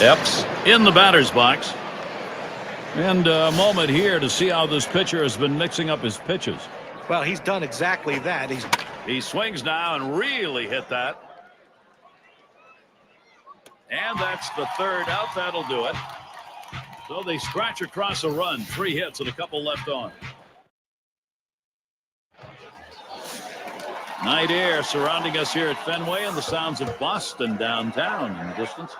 Epps in the batter's box. And a moment here to see how this pitcher has been mixing up his pitches. Well, he's done exactly that. He swings now and really hit that. And that's the third out. That'll do it. So they scratch across a run. 3 hits and a couple left on. Night air surrounding us here at Fenway, and the sounds of Boston downtown in the distance.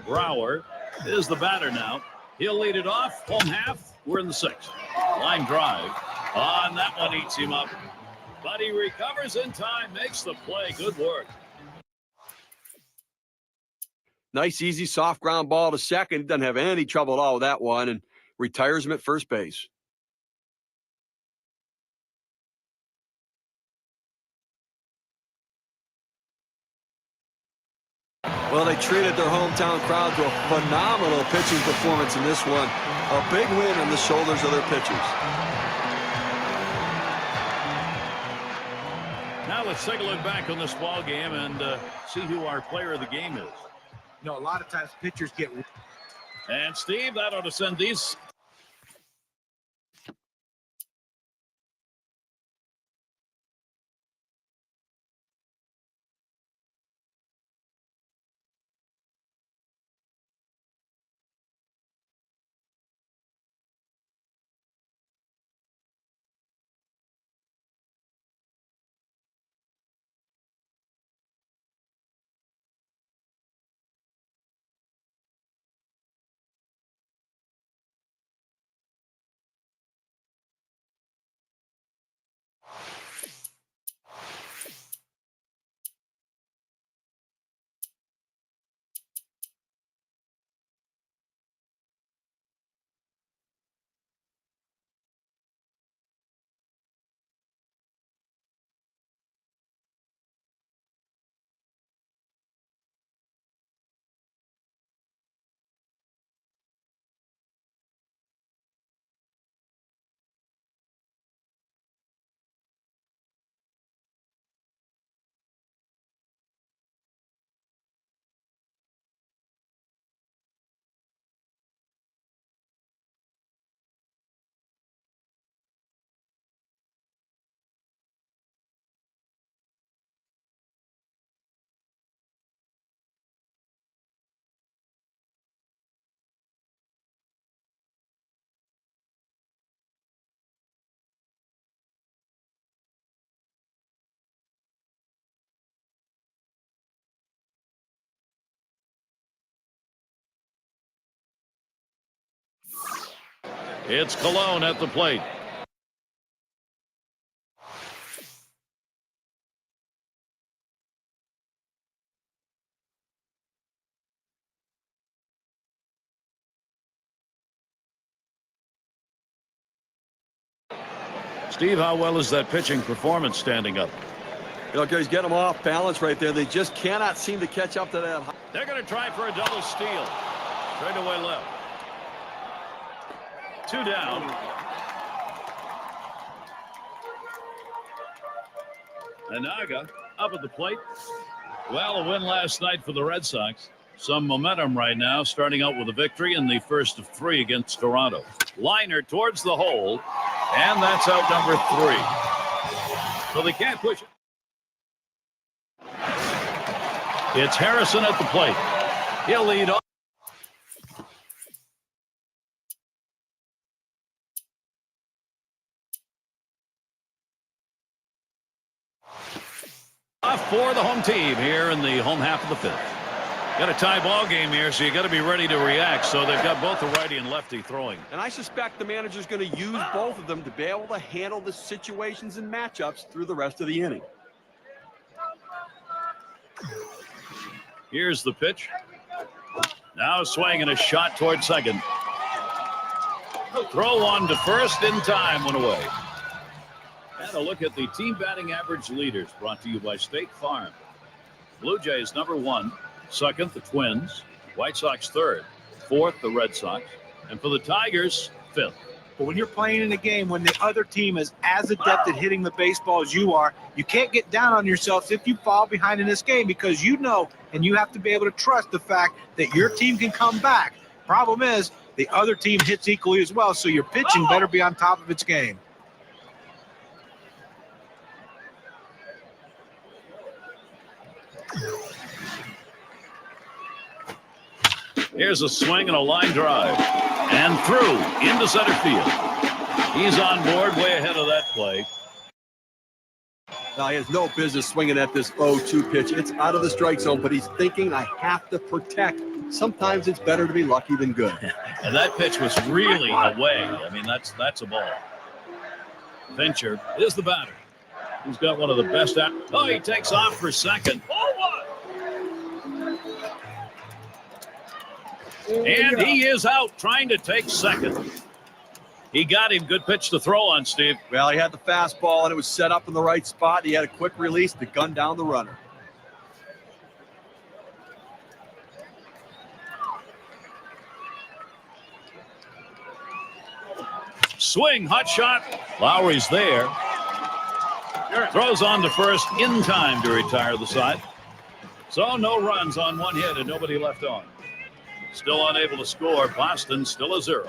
Brower is the batter now. He'll lead it off. Home half. We're in the 6th. Line drive. On that one eats him up. But he recovers in time. Makes the play. Good work. Nice, easy, soft ground ball to second. Doesn't have any trouble at all with that one, and retires him at first base. Well, they treated their hometown crowd to a phenomenal pitching performance in this one. A big win on the shoulders of their pitchers. Now let's take a look back on this ball game and see who our player of the game is. You know, a lot of times pitchers get. And Steve, that ought to send these. It's Cologne at the plate. Steve, how well is that pitching performance standing up? You know, guys, get them off balance right there. They just cannot seem to catch up to that. They're going to try for a double steal. Straight away left. 2 down. Anaga up at the plate. Well, a win last night for the Red Sox. Some momentum right now, starting out with a victory in the first of 3 against Toronto. Liner towards the hole, and that's out number 3. So they can't push it. It's Harrison at the plate. He'll lead off. For the home team here in the home half of the 5th. Got a tie ball game here, so you got to be ready to react. So they've got both the righty and lefty throwing. And I suspect the manager's going to use both of them to be able to handle the situations and matchups through the rest of the inning. Here's the pitch. Now swinging a shot toward second. Throw on to first in time, went away. And a look at the team batting average leaders brought to you by State Farm. Blue Jays number 1, second the Twins, White Sox third, fourth the Red Sox, and for the Tigers 5th. But when you're playing in a game when the other team is as adept at hitting the baseball as you are, you can't get down on yourself if you fall behind in this game, because you know, and you have to be able to trust the fact that your team can come back. Problem is, the other team hits equally as well, so your pitching better be on top of its game. Here's a swing and a line drive. And through into center field. He's on board way ahead of that play. Now, he has no business swinging at this 0-2 pitch. It's out of the strike zone, but he's thinking, I have to protect. Sometimes it's better to be lucky than good. And that pitch was really away. I mean, that's a ball. Fincher is the batter. He's got one of the best. Oh, he takes off for second. And he is out trying to take second. He got him. Good pitch to throw on, Steve. Well, he had the fastball, and it was set up in the right spot. He had a quick release to gun down the runner. Swing, hot shot. Lowry's there. Throws on to first in time to retire the side. So no runs on one hit and nobody left on. Still unable to score. Boston still a 0.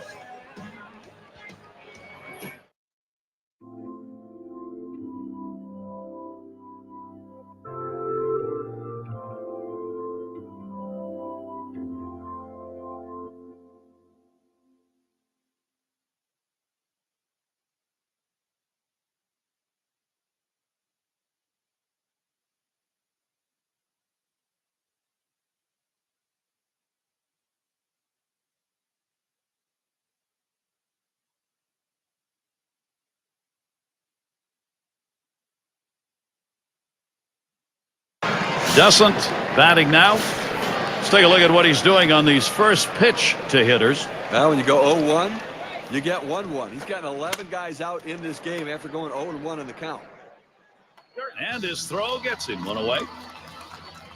Doesn't batting now. Let's take a look at what he's doing on these first pitch to hitters. Now, when you go 0-1, you get 1-1. He's gotten 11 guys out in this game after going 0-1 in the count. And his throw gets him one away.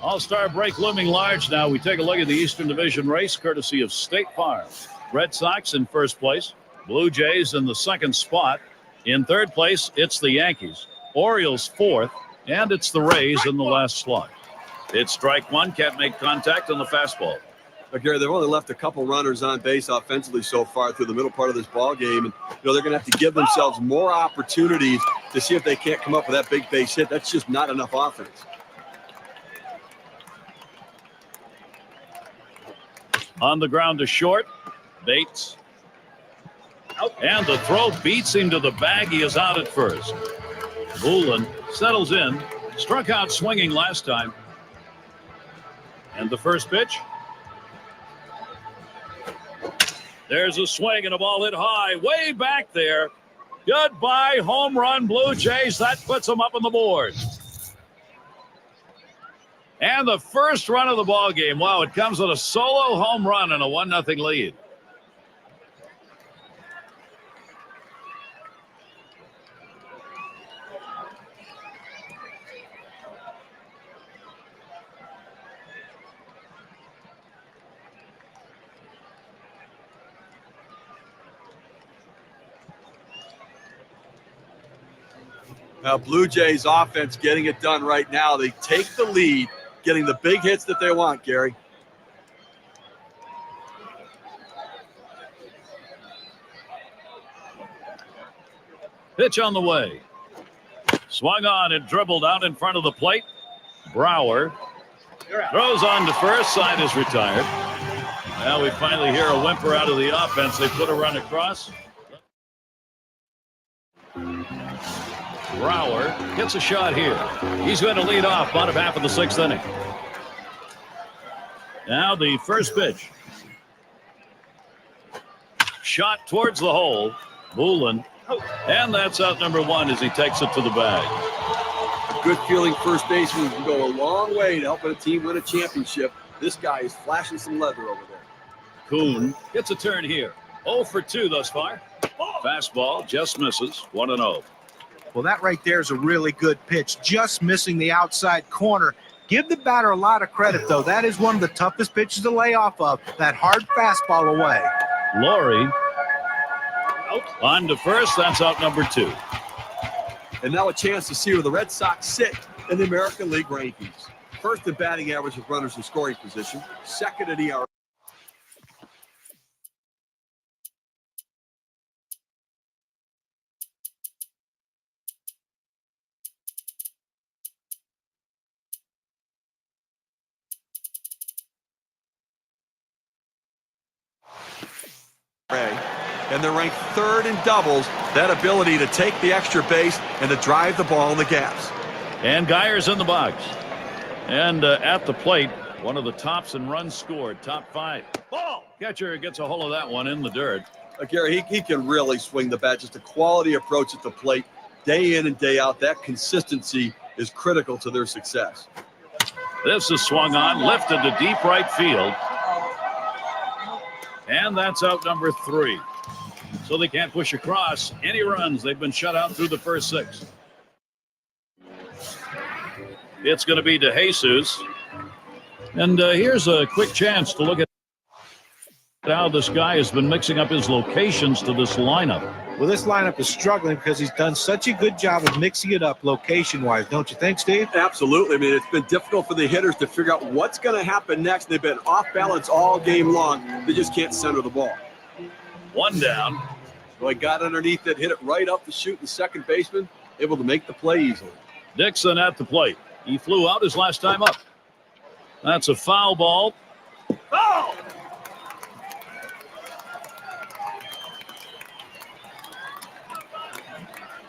All-Star break looming large now. We take a look at the Eastern Division race courtesy of State Farm. Red Sox in first place. Blue Jays in the second spot. In third place, it's the Yankees. Orioles fourth. And it's the Rays in the last slot. It's strike one. Can't make contact on the fastball. But Gary, they've only left a couple runners on base offensively so far through the middle part of this ball game, and they're going to have to give themselves more opportunities to see if they can't come up with that big base hit. That's just not enough offense. On the ground to short, Bates. And the throw beats him to the bag. He is out at first. Bullen settles in, struck out swinging last time. And the first pitch. There's a swing and a ball hit high, way back there. Goodbye, home run, Blue Jays. That puts them up on the board. And the first run of the ball game. Wow, it comes with a solo home run and a 1-0 lead. Now, Blue Jays offense getting it done right now. They take the lead, getting the big hits that they want, Gary. Pitch on the way. Swung on and dribbled out in front of the plate. Brower throws on to first. Side is retired. Now we finally hear a whimper out of the offense. They put a run across. Brower gets a shot here. He's going to lead off bottom half of the 6th inning. Now the first pitch. Shot towards the hole. Bullen. And that's out number 1 as he takes it to the bag. A good feeling first baseman can go a long way to helping a team win a championship. This guy is flashing some leather over there. Kuhn gets a turn here. 0 for 2 thus far. Fastball just misses. 1-0. Well, that right there is a really good pitch, just missing the outside corner. Give the batter a lot of credit, though. That is one of the toughest pitches to lay off of, that hard fastball away. Laurie On to first, that's out number 2. And now a chance to see where the Red Sox sit in the American League rankings. First in batting average with runners in scoring position. Second in ERA. And they're ranked 3rd in doubles. That ability to take the extra base and to drive the ball in the gaps. And Geyer's in the box. And at the plate, one of the tops in runs scored, top 5. Ball! Catcher gets a hold of that one in the dirt. Gary, he can really swing the bat. Just a quality approach at the plate, day in and day out. That consistency is critical to their success. This is swung on, lifted to deep right field. And that's out number 3. So they can't push across any runs. They've been shut out through the first 6. It's going to be DeJesus. And here's a quick chance to look at how this guy has been mixing up his locations to this lineup. Well, this lineup is struggling because he's done such a good job of mixing it up location-wise, don't you think, Steve? Absolutely. I mean, it's been difficult for the hitters to figure out what's going to happen next. They've been off balance all game long. They just can't center the ball. 1 down. So he got underneath it, hit it right up the chute, the second baseman, able to make the play easily. Dixon at the plate. He flew out his last time up. That's a foul ball. Oh!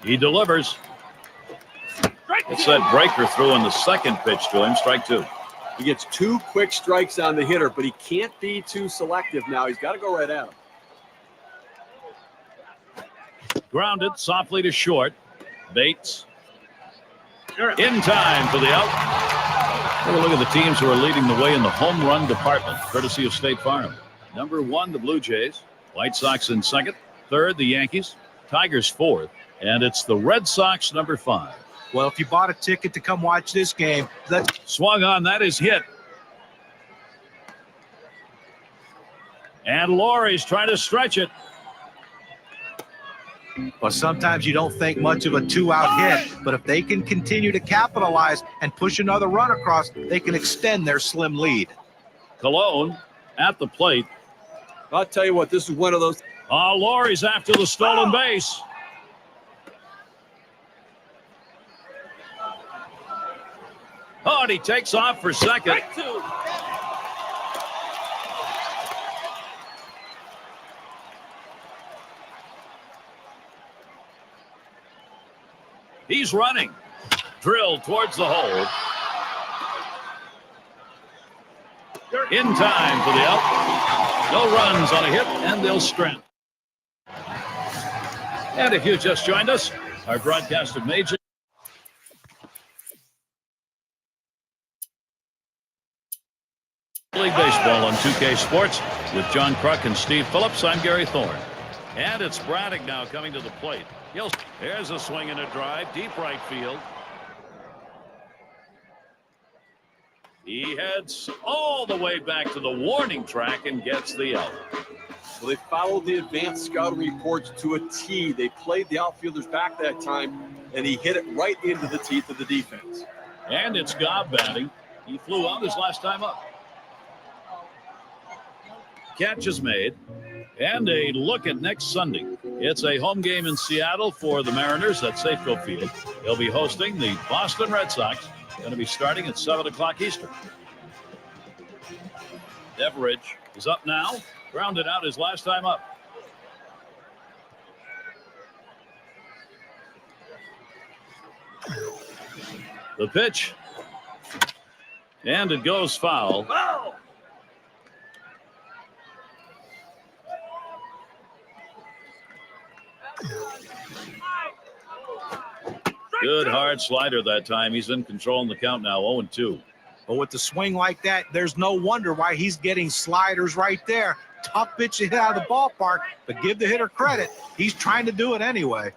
He delivers. It's that breaker through in the second pitch to him, strike 2. He gets 2 quick strikes on the hitter, but he can't be too selective now. He's got to go right at him. Grounded softly to short. Bates in time for the out. Take a look at the teams who are leading the way in the home run department, courtesy of State Farm. Number 1, the Blue Jays. White Sox in 2nd. 3rd, the Yankees. Tigers 4th. And it's the Red Sox, number 5. Well, if you bought a ticket to come watch this game, let's swung on. That is hit. And Laurie's trying to stretch it. Well, sometimes you don't think much of a 2-out hit, but if they can continue to capitalize and push another run across, they can extend their slim lead. Cologne at the plate. I'll tell you what, this is one of those. Laurie's after the stolen base. Oh, and he takes off for second. He's running. Drilled towards the hole. In time for the out. No runs on a hit, and they'll strand. And if you just joined us, our broadcast of Major League Baseball on 2K Sports with John Kruk and Steve Phillips. I'm Gary Thorne. And it's Braddock now coming to the plate. There's a swing and a drive, deep right field. He heads all the way back to the warning track and gets the out. Well, they followed the advanced scouting reports to a T. They played the outfielders back that time, and he hit it right into the teeth of the defense. And it's Gobb batting. He flew out his last time up. Catch is made. And a look at next Sunday. It's a home game in Seattle for the Mariners at Safeco Field. They'll be hosting the Boston Red Sox. Going to be starting at 7 o'clock Eastern. Deveridge is up now. Grounded out his last time up. The pitch. And it goes foul. Foul! Good hard slider that time. He's in control in the count now, 0-2. But with the swing like that, there's no wonder why he's getting sliders right there. Tough pitch to hit out of the ballpark, but give the hitter credit. He's trying to do it anyway.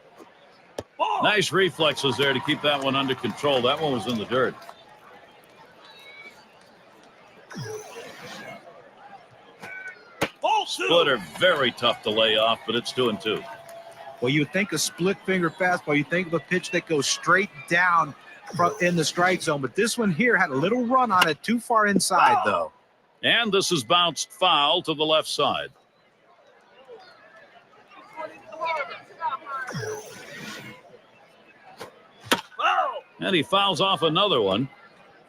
Nice reflexes there to keep that one under control. That one was in the dirt. Splitter, very tough to lay off, but it's 2-2. Well, you would think a split finger fastball. You think of a pitch that goes straight down in the strike zone. But this one here had a little run on it, too far inside, though. And this is bounced foul to the left side. And he fouls off another one.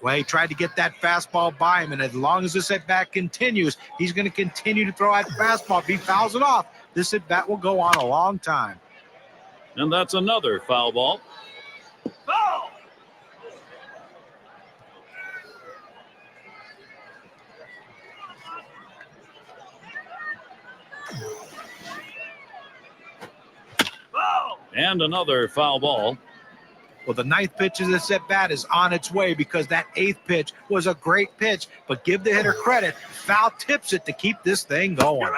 Well, he tried to get that fastball by him, and as long as this at-bat continues, he's going to continue to throw that fastball. If he fouls it off, this at-bat will go on a long time. And that's another foul ball. Foul! And another foul ball. Well, the ninth pitch of this at-bat is on its way because that eighth pitch was a great pitch. But give the hitter credit. Foul tips it to keep this thing going.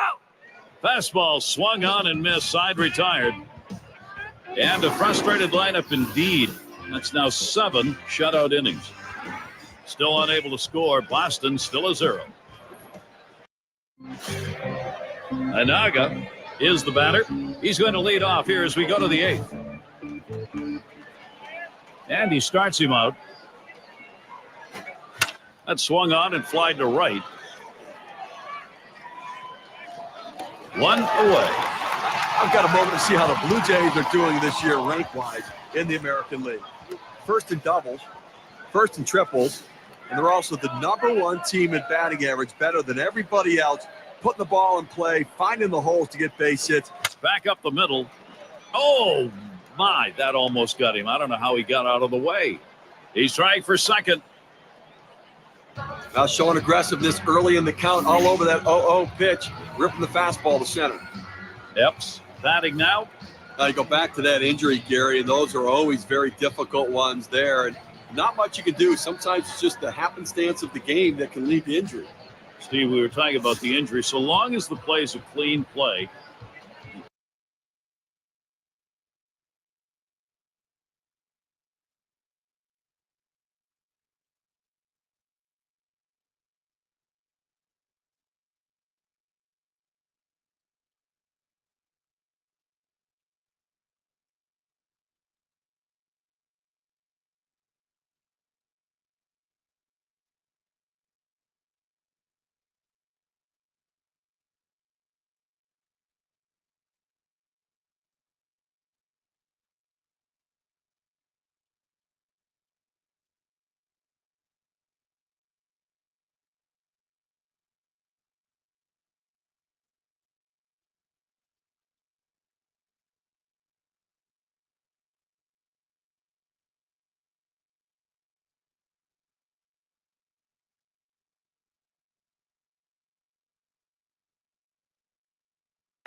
Fastball swung on and missed. Side retired. And a frustrated lineup indeed. That's now 7 shutout innings. Still unable to score. Boston still a 0. Anaga is the batter. He's going to lead off here as we go to the 8th. And he starts him out. That swung on and flied to right. 1 away. I've got a moment to see how the Blue Jays are doing this year rank-wise in the American League. First in doubles, first in triples, and they're also the #1 team in batting average, better than everybody else, putting the ball in play, finding the holes to get base hits. Back up the middle. Oh, my, that almost got him. I don't know how he got out of the way. He's trying for second. Now showing aggressiveness early in the count all over that 0-0 pitch, ripping the fastball to center. Epps batting now. Now you go back to that injury, Gary, and those are always very difficult ones there. And not much you can do. Sometimes it's just the happenstance of the game that can lead to injury. Steve, we were talking about the injury. So long as the play is a clean play,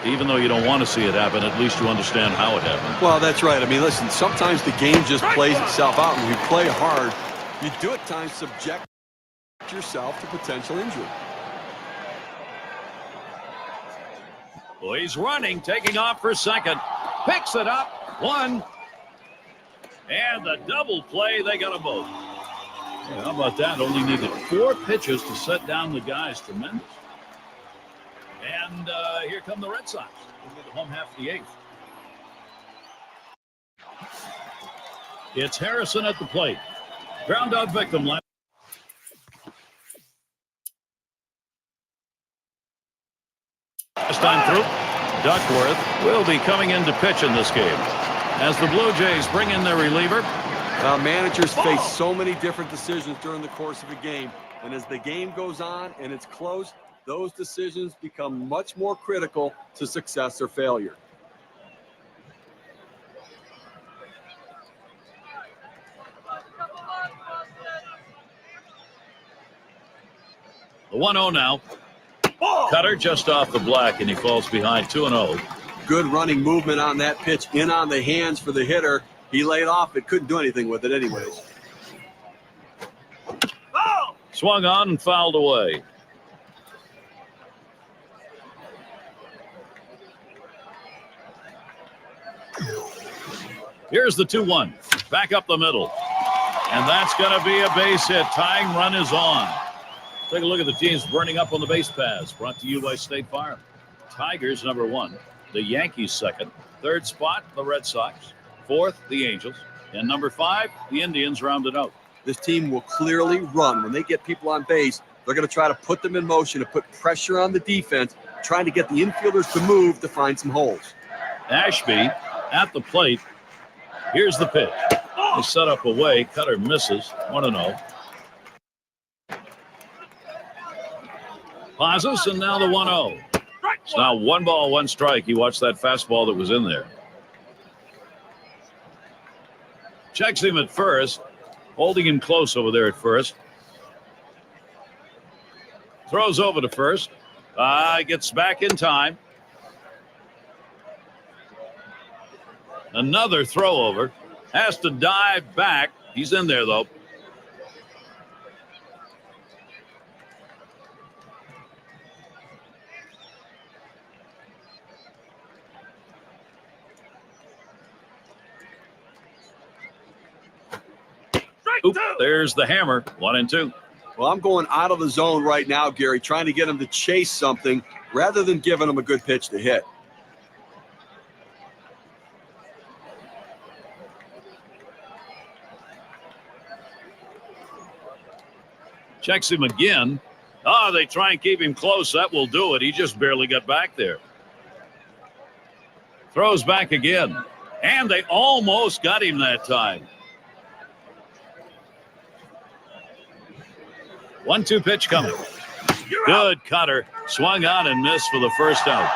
even though you don't want to see it happen, at least you understand how it happened. Well, that's right. I mean, listen, sometimes the game just plays itself out. When you play hard, you do at times subject yourself to potential injury. Well, he's running, taking off for second. Picks it up. 1. And the double play, they got them both. Yeah, how about that? Only needed 4 pitches to set down the guys. Tremendous. And here come the Red Sox. Into the home half of the 8th. It's Harrison at the plate. Ground out victim left. Last time through, Duckworth will be coming in to pitch in this game. As the Blue Jays bring in their reliever. Managers face so many different decisions during the course of a game. And as the game goes on and it's close, those decisions become much more critical to success or failure. The 1-0 now. Cutter just off the black, and he falls behind 2-0. Good running movement on that pitch, in on the hands for the hitter. He laid off it, couldn't do anything with it anyways. Swung on and fouled away. Here's the 2-1. Back up the middle. And that's going to be a base hit. Tying run is on. Take a look at the teams burning up on the base paths. Brought to you by State Farm. Tigers, number 1. the Yankees second. Third spot, the Red Sox. Fourth, the Angels. And number 5, the Indians rounded out. This team will clearly run. When they get people on base, they're going to try to put them in motion, to put pressure on the defense, trying to get the infielders to move to find some holes. Ashby at the plate. Here's the pitch. They set up away. Cutter misses. 1-0. Pauses, and now the 1-0. It's now 1 ball, 1 strike. He watched that fastball that was in there. Checks him at first, holding him close over there at first. Throws over to first. Gets back in time. Another throw over. Has to dive back. He's in there, though. Oop, there's the hammer. 1-2. Well, I'm going out of the zone right now, Gary, trying to get him to chase something rather than giving him a good pitch to hit. Checks him again. They try and keep him close. That will do it. He just barely got back there. Throws back again. And they almost got him that time. 1-2 pitch coming. Good cutter. Swung on and missed for the first out.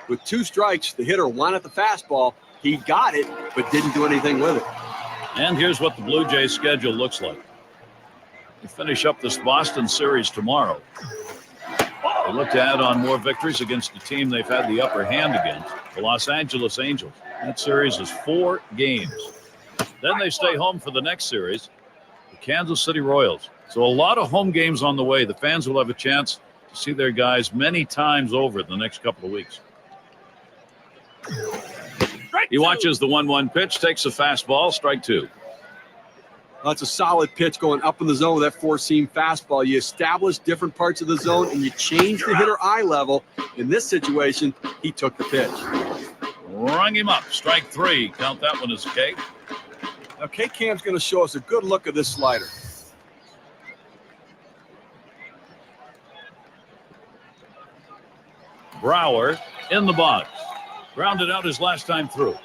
With 2 strikes, the hitter wanted the fastball. He got it, but didn't do anything with it. And here's what the Blue Jays schedule looks like. They finish up this Boston series tomorrow. They look to add on more victories against the team they've had the upper hand against, the Los Angeles Angels. That series is 4 games. Then they stay home for the next series, the Kansas City Royals. So a lot of home games on the way. The fans will have a chance to see their guys many times over in the next couple of weeks. He watches the 1-1 pitch, takes a fastball, strike 2. That's a solid pitch going up in the zone with that 4-seam fastball. You establish different parts of the zone and you change the hitter eye level. In this situation, he took the pitch. Rung him up, strike 3. Count that one as a K. Now K-Cam's going to show us a good look at this slider. Brower in the box. Grounded out his last time through.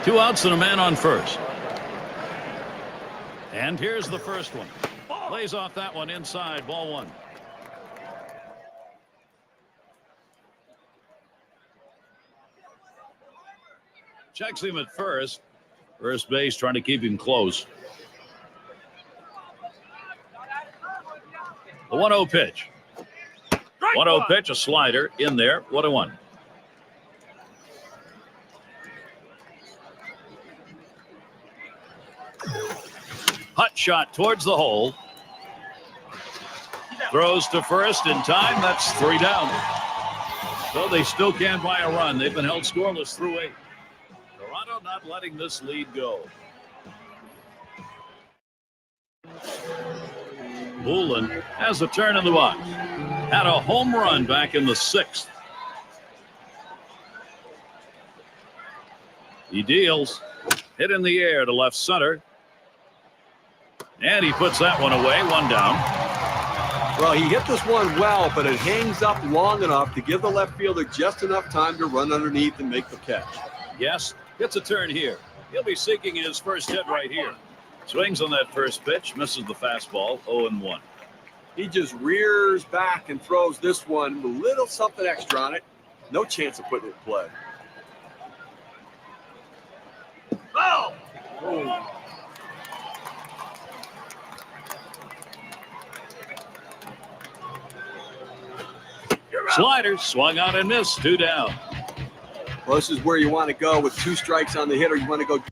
Two outs and a man on first. And here's the first one. Lays off that one inside, ball 1. Checks him at first. First base trying to keep him close. The 1-0 pitch. 1-0 pitch, a slider in there. 1-1. Hut shot towards the hole. Throws to first in time. That's 3 down. So they still can't buy a run. They've been held scoreless through 8. Toronto not letting this lead go. Poulin has a turn in the box. Had a home run back in the 6th. He deals. Hit in the air to left center. And he puts that one away. One down. Well, he hit this one well, but it hangs up long enough to give the left fielder just enough time to run underneath and make the catch. Yes, gets a turn here. He'll be seeking his first hit right here. Swings on that first pitch, misses the fastball, 0-1. He just rears back and throws this one with a little something extra on it. No chance of putting it in play. Oh! Slider swung out and missed. 2 down. Well, this is where you want to go with 2 strikes on the hitter. You want to go.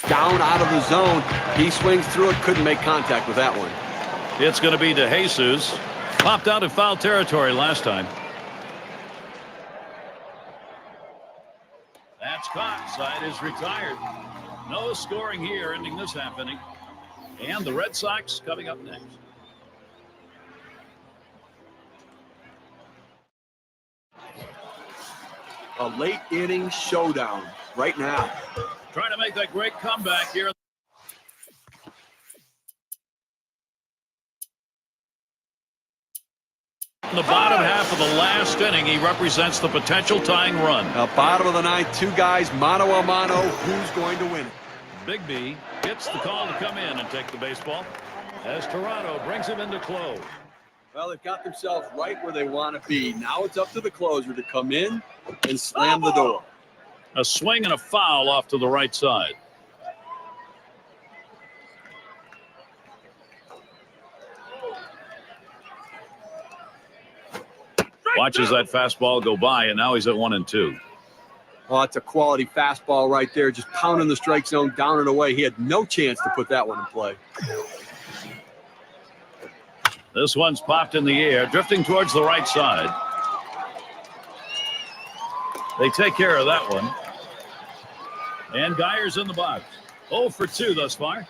Down out of the zone. He swings through it. Couldn't make contact with that one. It's going to be DeJesus. Popped out of foul territory last time. That's caught. Side is retired. No scoring here, ending this half inning. And the Red Sox coming up next. A late inning showdown right now. Trying to make that great comeback here. In the bottom half of the last inning, he represents the potential tying run. Now, bottom of the 9th, 2 guys, mano a mano. Who's going to win it? Big B gets the call to come in and take the baseball as Toronto brings him into close. Well, they've got themselves right where they want to be. Now it's up to the closer to come in and slam the door. A swing and a foul off to the right side. Watches that fastball go by, and now he's at 1-2. Oh, it's a quality fastball right there, just pounding the strike zone down and away. He had no chance to put that one in play. This one's popped in the air, drifting towards the right side. They take care of that one. And Geyer's in the box. 0 for 2 thus far.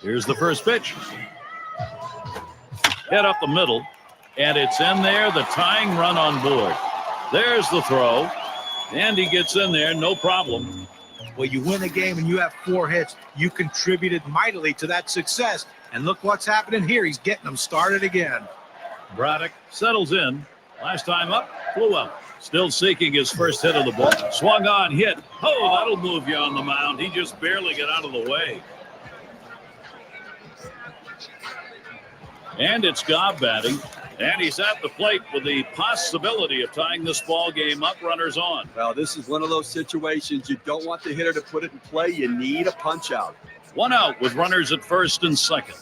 Here's the first pitch. Hit up the middle, and it's in there, the tying run on board. There's the throw, and he gets in there, no problem. Well, you win a game and you have 4 hits. You contributed mightily to that success. And look what's happening here. He's getting them started again. Braddock settles in. Last time up, flew up. Still seeking his first hit of the ball. Swung on, hit. Oh, that'll move you on the mound. He just barely got out of the way. And it's Gobb batting. And he's at the plate with the possibility of tying this ball game up. Runners on. Well, this is one of those situations you don't want the hitter to put it in play. You need a punch out. 1 out with runners at first and second.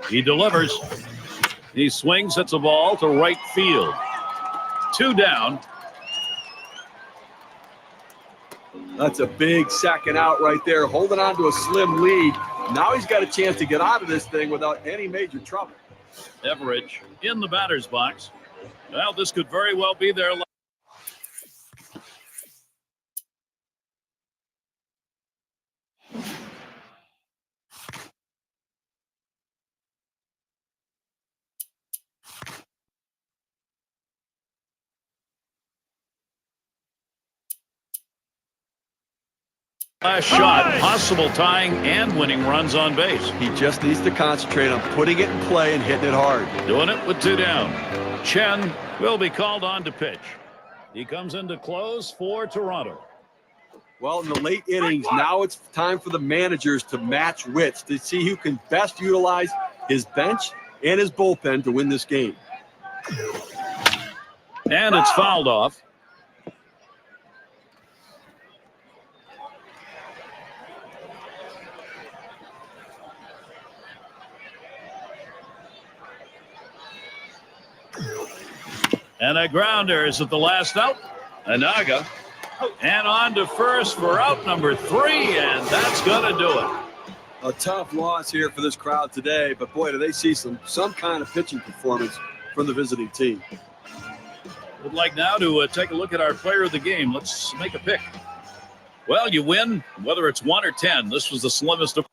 He delivers. He swings, hits a ball to right field. 2 down. That's a big second out right there, holding on to a slim lead. Now he's got a chance to get out of this thing without any major trouble. Everidge in the batter's box. Well, this could very well be their last. Last shot, possible tying and winning runs on base. He just needs to concentrate on putting it in play and hitting it hard. Doing it with 2 down. Chen will be called on to pitch. He comes into close for Toronto. Well, in the late innings, now it's time for the managers to match wits to see who can best utilize his bench and his bullpen to win this game. And it's fouled off. And a grounder is at the last out. Anaga And on to first for out number 3, and that's going to do it. A tough loss here for this crowd today, but boy, do they see some kind of pitching performance from the visiting team. Would like now to take a look at our player of the game. Let's make a pick. Well, you win, whether it's 1 or 10. This was the slimmest of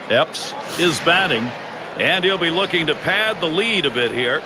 Epps is batting, and he'll be looking to pad the lead a bit here.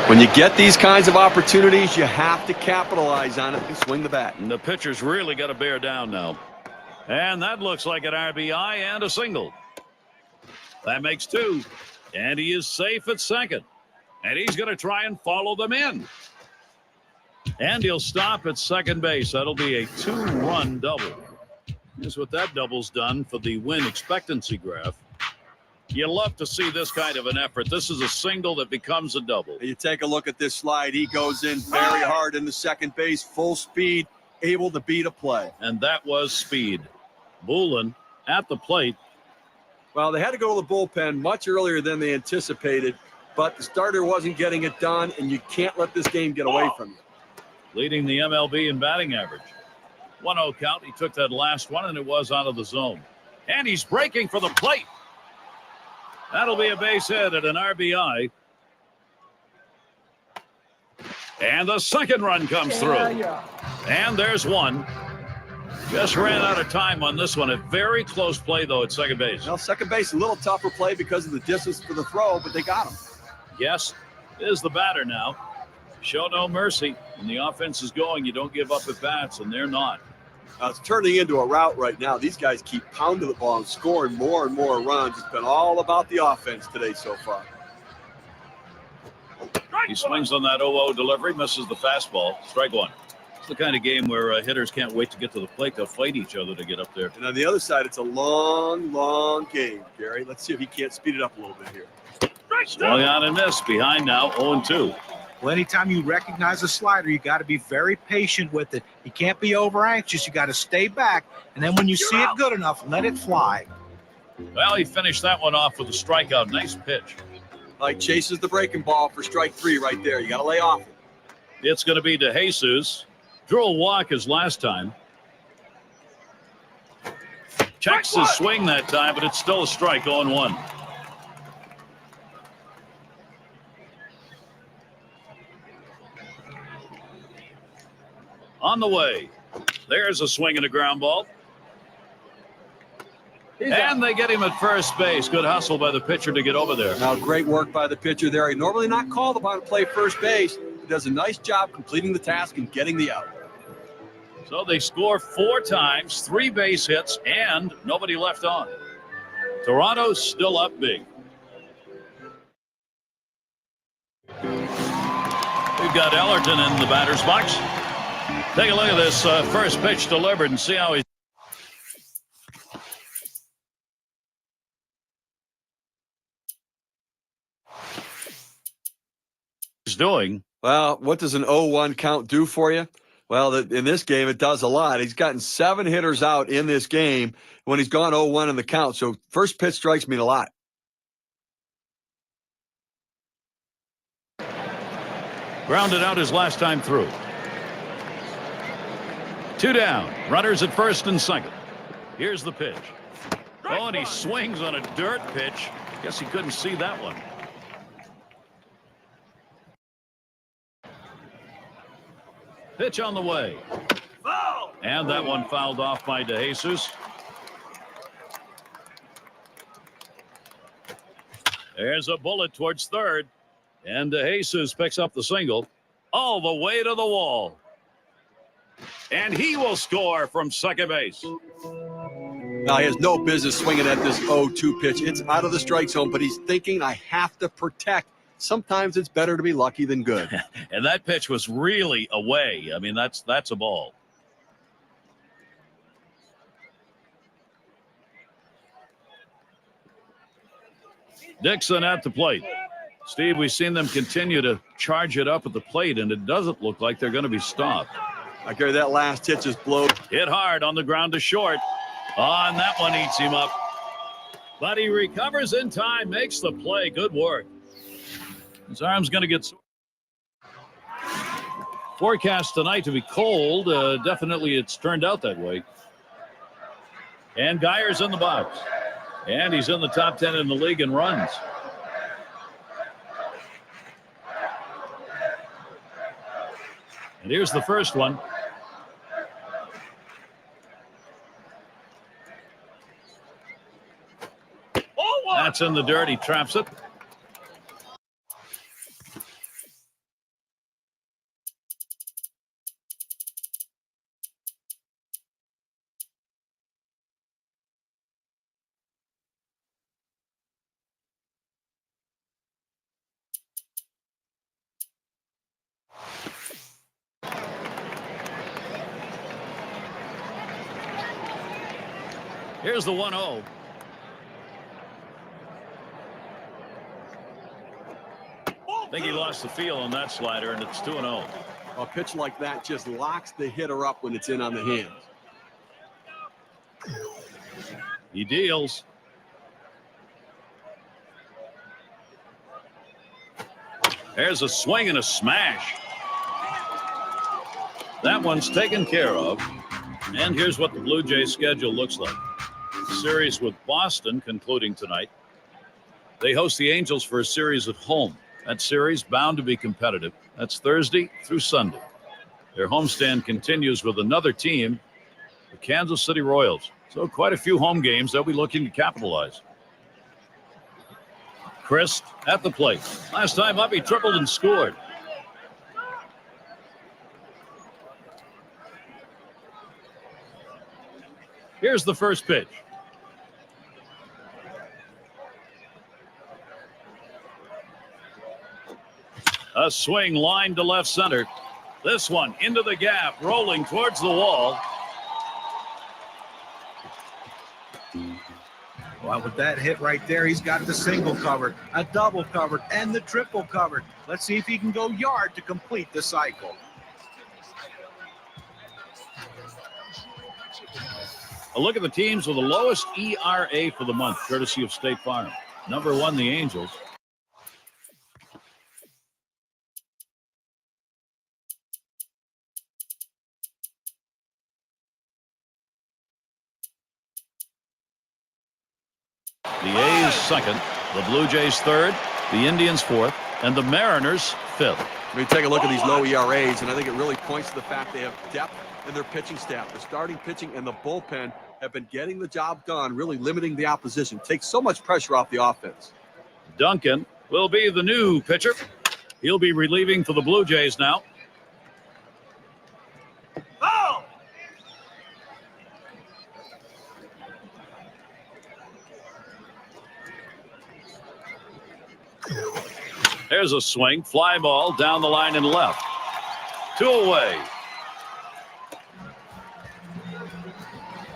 When you get these kinds of opportunities, you have to capitalize on it and swing the bat. And the pitcher's really got to bear down now. And that looks like an RBI and a single. That makes 2. And he is safe at second. And he's going to try and follow them in. And he'll stop at second base. That'll be a 2-run double. Here's what that double's done for the win expectancy graph. You love to see this kind of an effort. This is a single that becomes a double. You take a look at this slide. He goes in very hard into second base, full speed, able to beat a play. And that was speed. Bullen at the plate. Well, they had to go to the bullpen much earlier than they anticipated, but the starter wasn't getting it done, and you can't let this game get away from you. Leading the MLB in batting average. 1-0 count. He took that last one, and it was out of the zone. And he's breaking for the plate. That'll be a base hit and an RBI. And the second run comes through. And there's one. Just ran out of time on this one. A very close play, though, at second base. Well, second base, a little tougher play because of the distance for the throw, but they got him. Yes, is the batter now. Show no mercy. When the offense is going, you don't give up at bats, and they're not. It's turning into a rout right now. These guys keep pounding the ball and scoring more and more runs. It's been all about the offense today so far. He swings on that 0-0 delivery, misses the fastball. Strike one. It's the kind of game where hitters can't wait to get to the plate. They'll fight each other to get up there. And on the other side, it's a long, long game, Gary. Let's see if he can't speed it up a little bit here. Swung on and missed. Behind now, 0-2. Well, anytime you recognize a slider, you got to be very patient with it. You can't be over anxious. You got to stay back. And then when you see it good enough, let it fly. Well, he finished that one off with a strikeout. Nice pitch. Like chases the breaking ball for strike 3 right there. You got to lay off it. It's going to be to Jesus. Drew a walk his last time. Checks his swing that time, but it's still a strike, 0-1. On the way. There's a swing and a ground ball. And they get him at first base. Good hustle by the pitcher to get over there. Now, great work by the pitcher there. He normally not called upon to play first base. He does a nice job completing the task and getting the out. So they score 4 times, 3 base hits, and nobody left on. Toronto's still up big. We've got Ellerton in the batter's box. Take a look at this first pitch delivered and see how he's doing. Well, what does an 0-1 count do for you? Well, in this game, it does a lot. He's gotten 7 hitters out in this game when he's gone 0-1 in the count. So first pitch strikes mean a lot. Grounded out his last time through. 2 down. Runners at first and second. Here's the pitch. Oh, and he swings on a dirt pitch. Guess he couldn't see that one. Pitch on the way. And that one fouled off by DeJesus. There's a bullet towards third. And DeJesus picks up the single all the way to the wall. And he will score from second base. Now, he has no business swinging at this 0-2 pitch. It's out of the strike zone, but he's thinking, I have to protect. Sometimes it's better to be lucky than good. And that pitch was really away. I mean, that's a ball. Dixon at the plate. Steve, we've seen them continue to charge it up at the plate, and it doesn't look like they're going to be stopped. I carry that last hit just blow. Hit hard on the ground to short. Oh, and that one eats him up. But he recovers in time, makes the play. Good work. His arm's going to get sore. Forecast tonight to be cold. Definitely it's turned out that way. And Geyer's in the box. And he's in the top 10 in the league in runs. And here's the first one. That's in the dirt. He traps it. Here's the 1-0. I think he lost the feel on that slider, and it's 2-0. A pitch like that just locks the hitter up when it's in on the hands. He deals. There's a swing and a smash. That one's taken care of. And here's what the Blue Jays schedule looks like. The series with Boston concluding tonight. They host the Angels for a series at home. That series bound to be competitive. That's Thursday through Sunday. Their homestand continues with another team, the Kansas City Royals. So quite a few home games they'll be looking to capitalize. Chris at the plate. Last time up, he tripled and scored. Here's the first pitch. A swing line to left center. This one into the gap, rolling towards the wall. Well, with that hit right there, he's got the single covered, a double covered, and the triple covered. Let's see if he can go yard to complete the cycle. A look at the teams with the lowest ERA for the month, courtesy of State Farm. Number 1, the Angels. The A's second, the Blue Jays third, the Indians fourth, and the Mariners fifth. We take a look at these low ERAs, and I think it really points to the fact they have depth in their pitching staff. The starting pitching and the bullpen have been getting the job done, really limiting the opposition. Takes so much pressure off the offense. Duncan will be the new pitcher. He'll be relieving for the Blue Jays now. Oh! There's a swing, fly ball down the line and left. 2 away.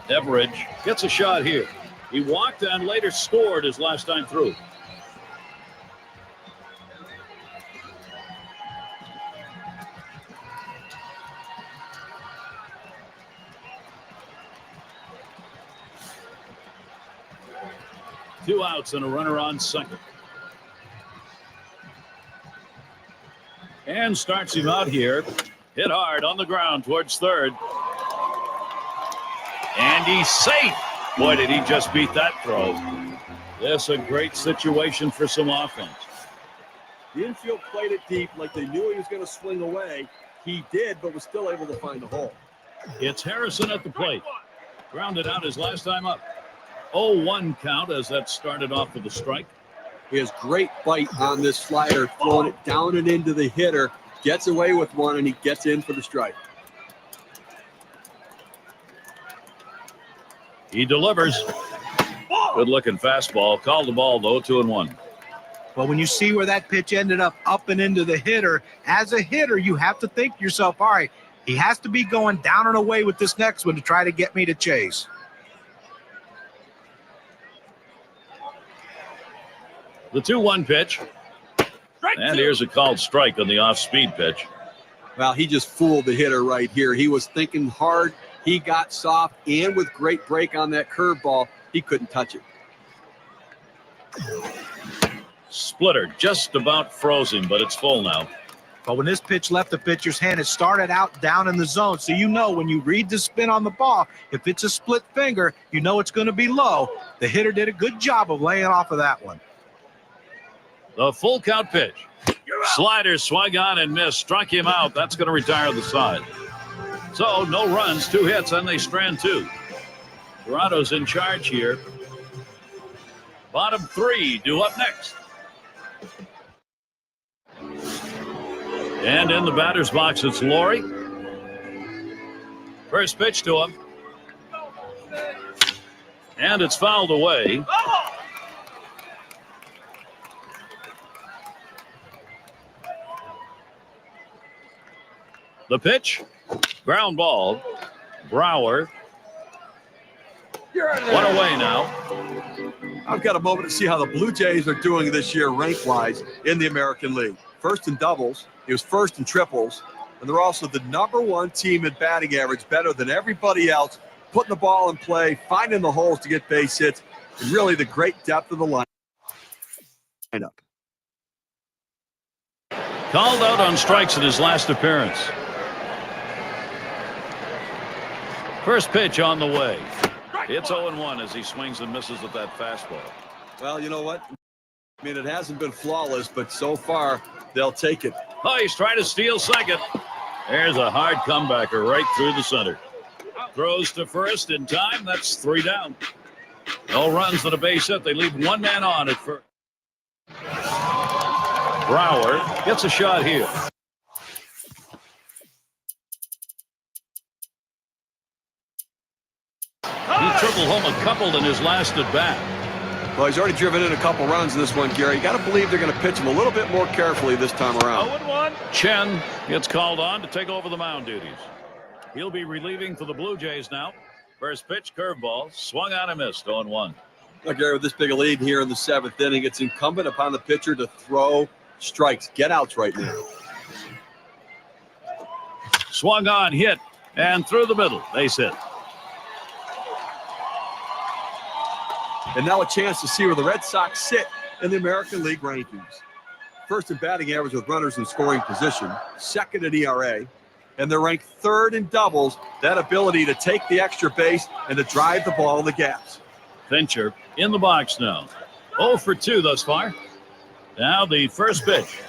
Everidge gets a shot here. He walked and later scored his last time through. Two outs and a runner on second. And starts him out here. Hit hard on the ground towards third. And he's safe. Boy, did he just beat that throw. That's a great situation for some offense. The infield played it deep like they knew he was going to swing away. He did, but was still able to find the hole. It's Harrison at the plate. Grounded out his last time up. 0-1 count as that started off with a strike. He has great bite on this slider, throwing it down and into the hitter. Gets away with one, and he gets in for the strike. He delivers. Good-looking fastball. Called the ball, though, 2-1. Well, when you see where that pitch ended up and into the hitter, as a hitter, you have to think to yourself, all right, he has to be going down and away with this next one to try to get me to chase. The 2-1 pitch. And here's a called strike on the off-speed pitch. Well, he just fooled the hitter right here. He was thinking hard. He got soft, and with great break on that curveball, he couldn't touch it. Splitter just about froze him, but it's full now. But when this pitch left the pitcher's hand, it started out down in the zone. So you know when you read the spin on the ball, if it's a split finger, you know it's going to be low. The hitter did a good job of laying off of that one. The full count pitch. Slider swung on and missed. Struck him out. That's going to retire the side. So no runs, 2 hits, and they strand 2. Toronto's in charge here. Bottom 3 due up next. And in the batter's box, it's Laurie. First pitch to him. And it's fouled away. The pitch, ground ball. Brower One away now. I've got a moment to see how the Blue Jays are doing this year rank-wise in the American League. First in doubles, he was first in triples, and they're also the #1 team in batting average, better than everybody else, putting the ball in play, finding the holes to get base hits, and really the great depth of the lineup. Called out on strikes in his last appearance. First pitch on the way. It's 0-1 as he swings and misses with that fastball. Well, you know what? I mean, it hasn't been flawless, but so far they'll take it. Oh, he's trying to steal second. There's a hard comebacker right through the center. Throws to first in time. That's 3 down. No runs for the base hit. They leave one man on at first. Brower gets a shot here. He tripled home a couple in his last at bat. Well, he's already driven in a couple runs in this one, Gary. You got to believe they're going to pitch him a little bit more carefully this time around. 0-1. Chen gets called on to take over the mound duties. He'll be relieving for the Blue Jays now. First pitch, curveball, swung on and missed. 0-1. Now, Gary, with this big a lead here in the 7th inning, it's incumbent upon the pitcher to throw strikes, get outs right now. Swung on, hit, and through the middle. Base hit. And now a chance to see where the Red Sox sit in the American League rankings. First in batting average with runners in scoring position, second in ERA, and they're ranked 3rd in doubles, that ability to take the extra base and to drive the ball in the gaps. Fincher in the box now. 0 for 2 thus far. Now the first pitch.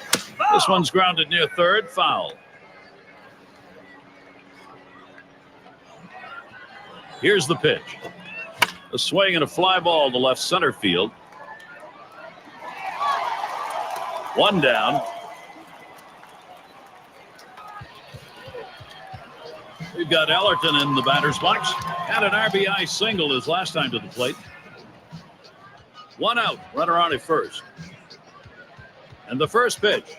This one's grounded near third, foul. Here's the pitch. A swing and a fly ball to left center field. 1 down. We've got Ellerton in the batter's box. Had an RBI single his last time to the plate. 1 out, runner on at first. And the first pitch.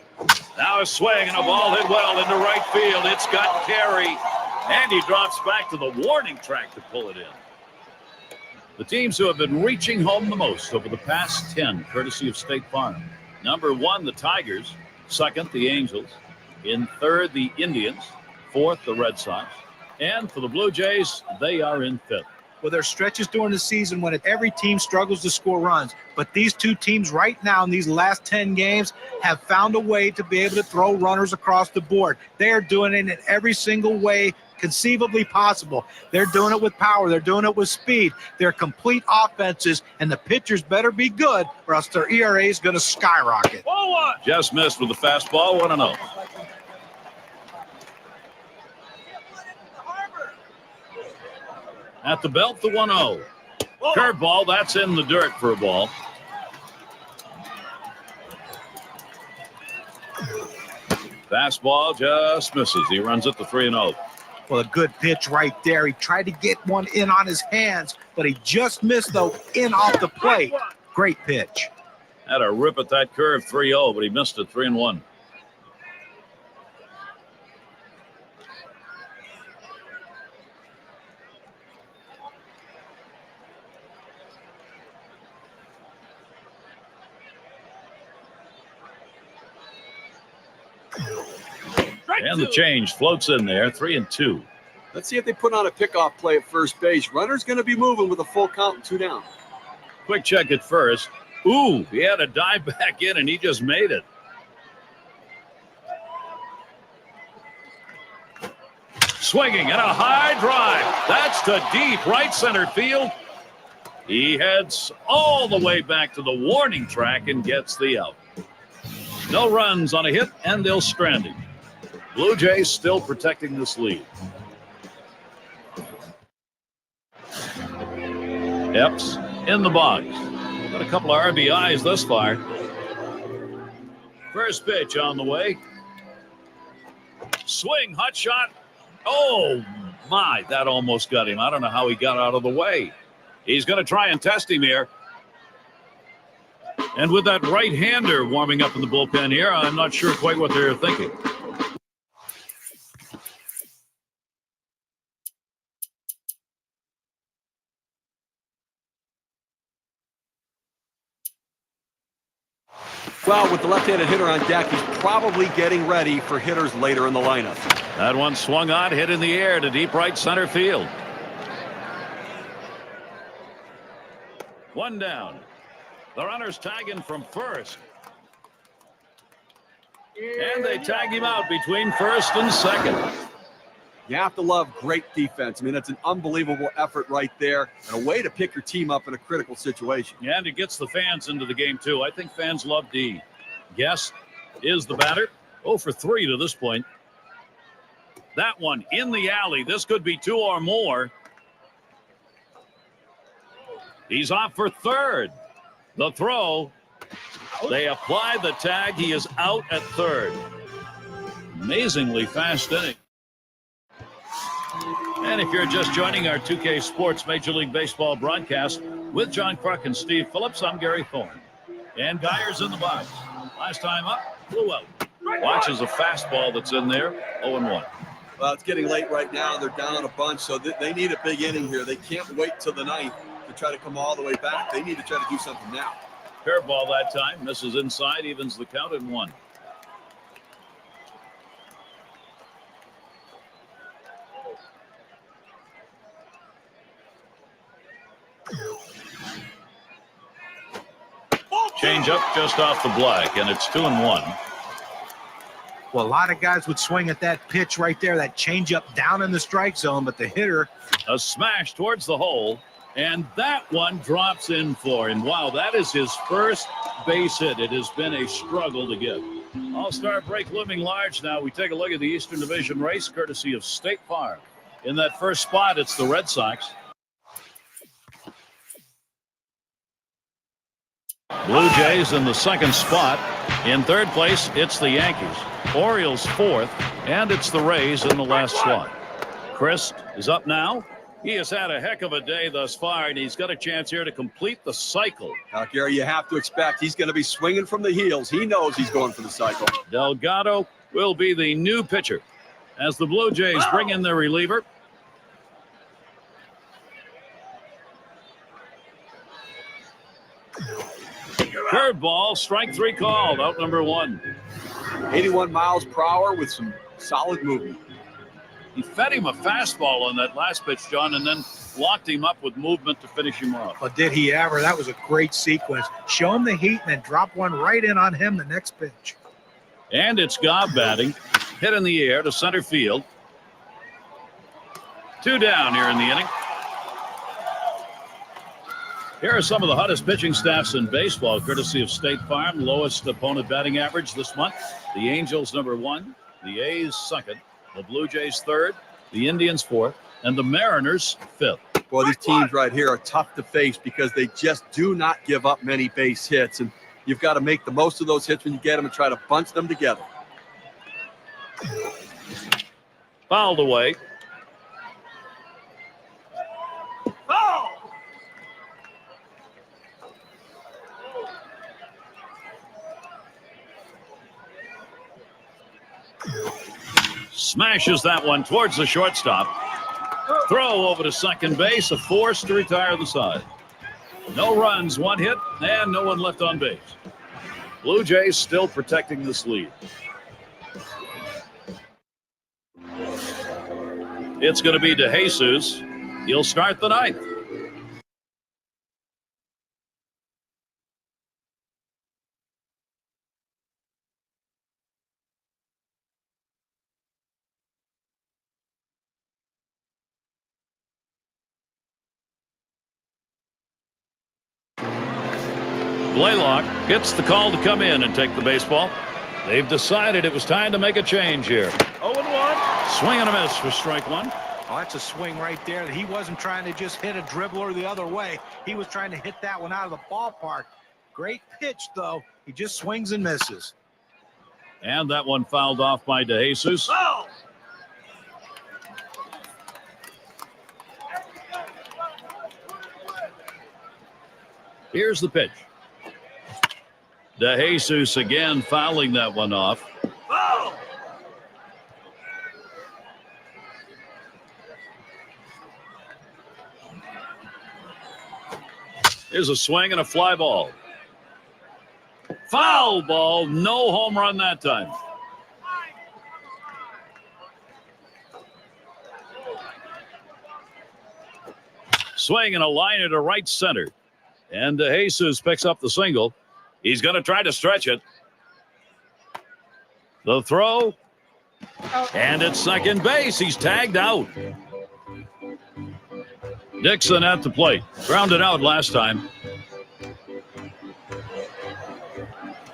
Now a swing and a ball hit well into right field. It's got carry. And he drops back to the warning track to pull it in. The teams who have been reaching home the most over the past 10, courtesy of State Farm. Number 1, the Tigers. 2nd, the Angels. In 3rd, the Indians. 4th, the Red Sox. And for the Blue Jays, they are in 5th. Well, there's stretches during the season when every team struggles to score runs. But these two teams right now in these last 10 games have found a way to be able to throw runners across the board. They are doing it in every single way conceivably possible. They're doing it with power. They're doing it with speed. They're complete offenses, and the pitchers better be good or else their ERA is going to skyrocket. Just missed with the fastball, 1-0. At the belt, the 1-0. Curveball, that's in the dirt for a ball. Fastball just misses. He runs it to 3-0. Well, a good pitch right there. He tried to get one in on his hands, but he just missed, though, in off the plate. Great pitch. Had a rip at that curve, 3-0, but he missed it, 3-1. And the change floats in there, 3-2. Let's see if they put on a pickoff play at first base. Runner's going to be moving with a full count and 2 down. Quick check at first. Ooh, he had a dive back in, and he just made it. Swinging and a high drive. That's to deep right center field. He heads all the way back to the warning track and gets the out. No runs on a hit, and they'll strand him. Blue Jays still protecting this lead. Epps in the box. Got a couple of RBIs thus far. First pitch on the way. Swing, hot shot. Oh, my, that almost got him. I don't know how he got out of the way. He's going to try and test him here. And with that right-hander warming up in the bullpen here, I'm not sure quite what they're thinking. Well, with the left-handed hitter on deck, he's probably getting ready for hitters later in the lineup. That one swung on, hit in the air to deep right center field. One down. The runner's tagging from first. And they tag him out between first and second. You have to love great defense. I mean, that's an unbelievable effort right there and a way to pick your team up in a critical situation. Yeah, and it gets the fans into the game, too. I think fans love D. Guest is the batter. 0 for 3 to this point. That one in the alley. This could be 2 or more. He's off for third. The throw. They apply the tag. He is out at third. Amazingly fast inning. And if you're just joining our 2K Sports Major League Baseball broadcast with John Kruk and Steve Phillips, I'm Gary Thorne. And Geyer's in the box. Last time up, flew out. Watches a fastball that's in there, 0-1. Well, it's getting late right now. They're down a bunch, so they need a big inning here. They can't wait till the ninth to try to come all the way back. They need to try to do something now. Curveball that time, misses inside, evens the count at 1. Change up just off the black, and it's 2-1. Well, a lot of guys would swing at that pitch right there, that changeup down in the strike zone, but the hitter. A smash towards the hole, and that one drops in for him. Wow, that is his first base hit. It has been a struggle to get. All-Star break looming large now. We take a look at the Eastern Division race, courtesy of State Farm. In that first spot, it's the Red Sox. Blue Jays in the second spot. In third place, it's the Yankees. Orioles fourth, and it's the Rays in the last slot. Chris is up now. He has had a heck of a day thus far, and he's got a chance here to complete the cycle. Now, Gary, you have to expect he's going to be swinging from the heels. He knows he's going for the cycle. Delgado will be the new pitcher as the Blue Jays bring in their reliever. Curveball, strike 3 called, out number 1. 81 miles per hour with some solid movement. He fed him a fastball on that last pitch, John, and then locked him up with movement to finish him off. But did he ever? That was a great sequence. Show him the heat and then drop one right in on him the next pitch. And it's Gobb batting. Hit in the air to center field. 2 down here in the inning. Here are some of the hottest pitching staffs in baseball, courtesy of State Farm. Lowest opponent batting average this month. The Angels, number 1. The A's, 2nd. The Blue Jays, 3rd. The Indians, 4th. And the Mariners, 5th. Well, these teams right here are tough to face because they just do not give up many base hits. And you've got to make the most of those hits when you get them and try to bunch them together. Fouled away. Smashes that one towards the shortstop. Throw over to second base, a force to retire the side. No runs, 1 hit, and no one left on base. Blue Jays still protecting this lead. It's going to be DeJesus. He'll start the 9th. Blaylock gets the call to come in and take the baseball. They've decided it was time to make a change here. 0-1. Swing and a miss for strike 1. Oh, that's a swing right there. He wasn't trying to just hit a dribbler the other way. He was trying to hit that one out of the ballpark. Great pitch, though. He just swings and misses. And that one fouled off by DeJesus. Oh! Here's the pitch. DeJesus again fouling that one off. Oh! Here's a swing and a fly ball. Foul ball, no home run that time. Swing and a liner to right center. And Jesus picks up the single. He's going to try to stretch it. The throw. And at second base, he's tagged out. Dixon at the plate. Grounded out last time.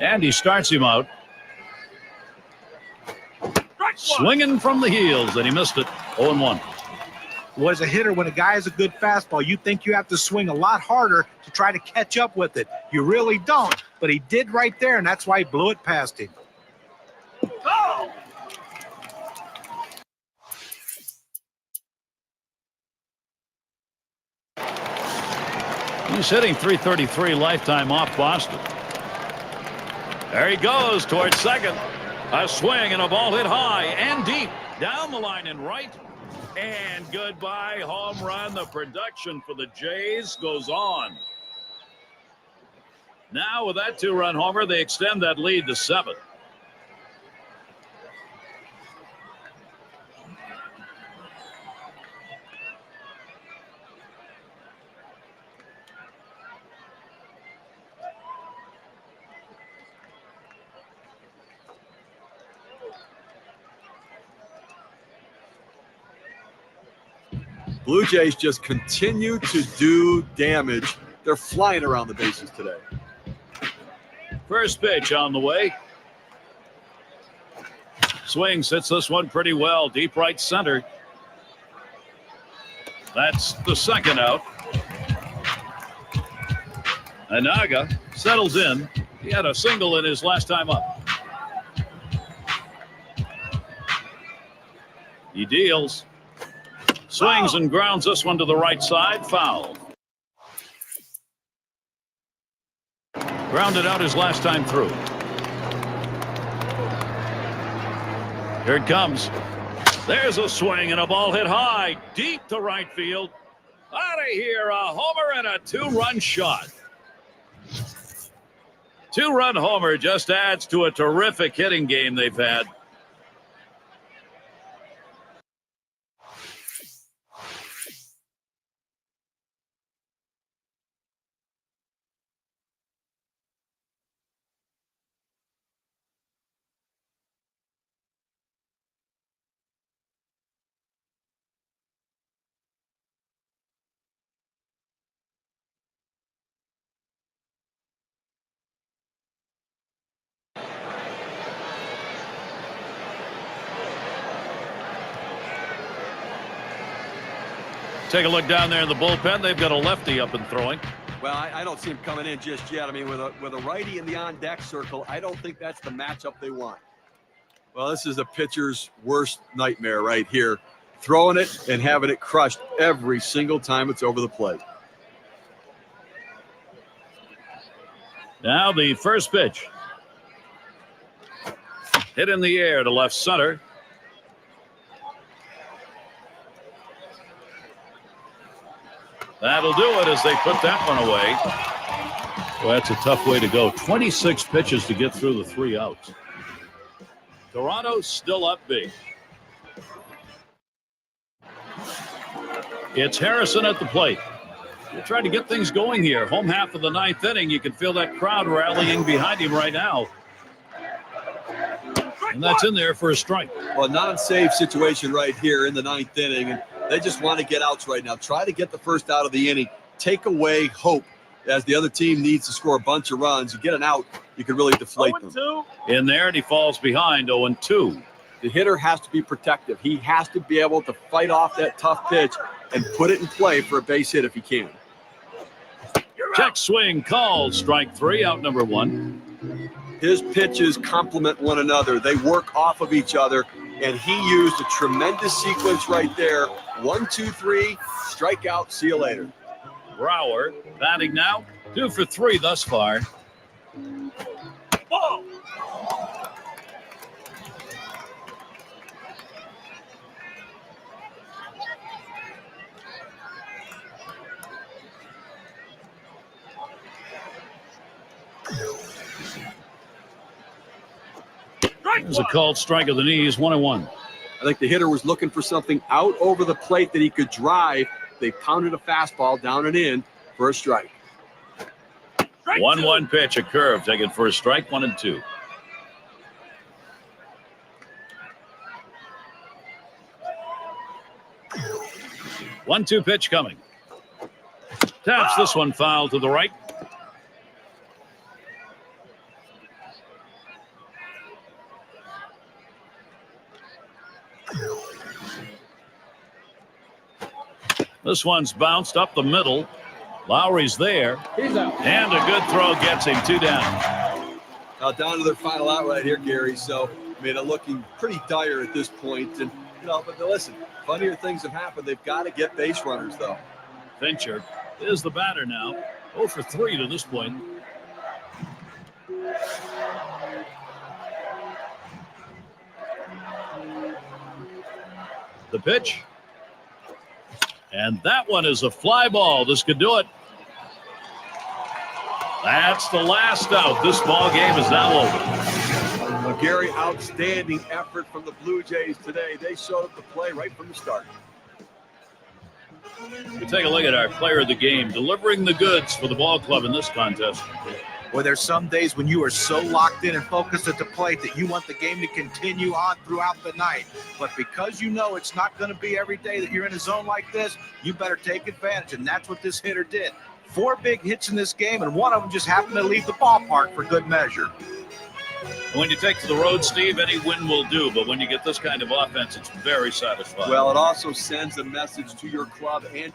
And he starts him out. Swinging from the heels, and he missed it. 0-1. Well, as a hitter, when a guy has a good fastball, you think you have to swing a lot harder to try to catch up with it. You really don't, but he did right there, and that's why he blew it past him. Go! He's hitting .333 lifetime off Boston. There he goes towards second. A swing and a ball hit high and deep. Down the line and right. And goodbye, home run. The production for the Jays goes on. Now with that two-run homer, they extend that lead to 7. Blue Jays just continue to do damage. They're flying around the bases today. First pitch on the way. Swings, hits this one pretty well. Deep right center. That's the second out. Anaga settles in. He had a single in his last time up. He deals. Swings and grounds this one to the right side. Foul. Grounded out his last time through. Here it comes. There's a swing and a ball hit high, deep to right field. Out of here, a homer and a 2-run shot. 2-run homer just adds to a terrific hitting game they've had. Take a look down there in the bullpen. They've got a lefty up and throwing. Well, I don't see him coming in just yet. I mean, with a righty in the on-deck circle, I don't think that's the matchup they want. Well, this is a pitcher's worst nightmare right here. Throwing it and having it crushed every single time it's over the plate. Now the first pitch. Hit in the air to left center. That'll do it as they put that one away. Well, that's a tough way to go. 26 pitches to get through the 3 outs. Toronto still up big. It's Harrison at the plate. They're trying to get things going here. Home half of the 9th inning. You can feel that crowd rallying behind him right now. And that's in there for a strike. Well, a non-save situation right here in the 9th inning. And they just want to get outs right now. Try to get the first out of the inning. Take away hope as the other team needs to score a bunch of runs. You get an out, you can really deflate them. In there, and he falls behind 0-2. The hitter has to be protective. He has to be able to fight off that tough pitch and put it in play for a base hit if he can. Check swing called. Strike 3, out number 1. His pitches complement one another. They work off of each other, and he used a tremendous sequence right there. 1, 2, 3, strike out, see you later. Brower batting now. 2 for 3 thus far. Whoa! There's a called strike of the knees, 1-1. I think the hitter was looking for something out over the plate that he could drive. They pounded a fastball down and in for a strike. 1-1 pitch, a curve taken for a strike, 1-2. One-two pitch coming. Taps this one foul to the right. This one's bounced up the middle. Lowry's there. He's out. And a good throw gets him 2 down. Now down to their final out right here, Gary. So, I mean, they're looking pretty dire at this point. And, but listen, funnier things have happened. They've got to get base runners, though. Fincher is the batter now. 0 for 3 to this point. The pitch. And that one is a fly ball. This could do it. That's the last out. This ball game is now over. Well, Gary, outstanding effort from the Blue Jays today. They showed up to play right from the start. We take a look at our player of the game, delivering the goods for the ball club in this contest. Well, there's some days when you are so locked in and focused at the plate that you want the game to continue on throughout the night. But because you know it's not going to be every day that you're in a zone like this, you better take advantage, and that's what this hitter did. 4 big hits in this game, and one of them just happened to leave the ballpark for good measure. When you take to the road, Steve, any win will do. But when you get this kind of offense, it's very satisfying. Well, it also sends a message to your club and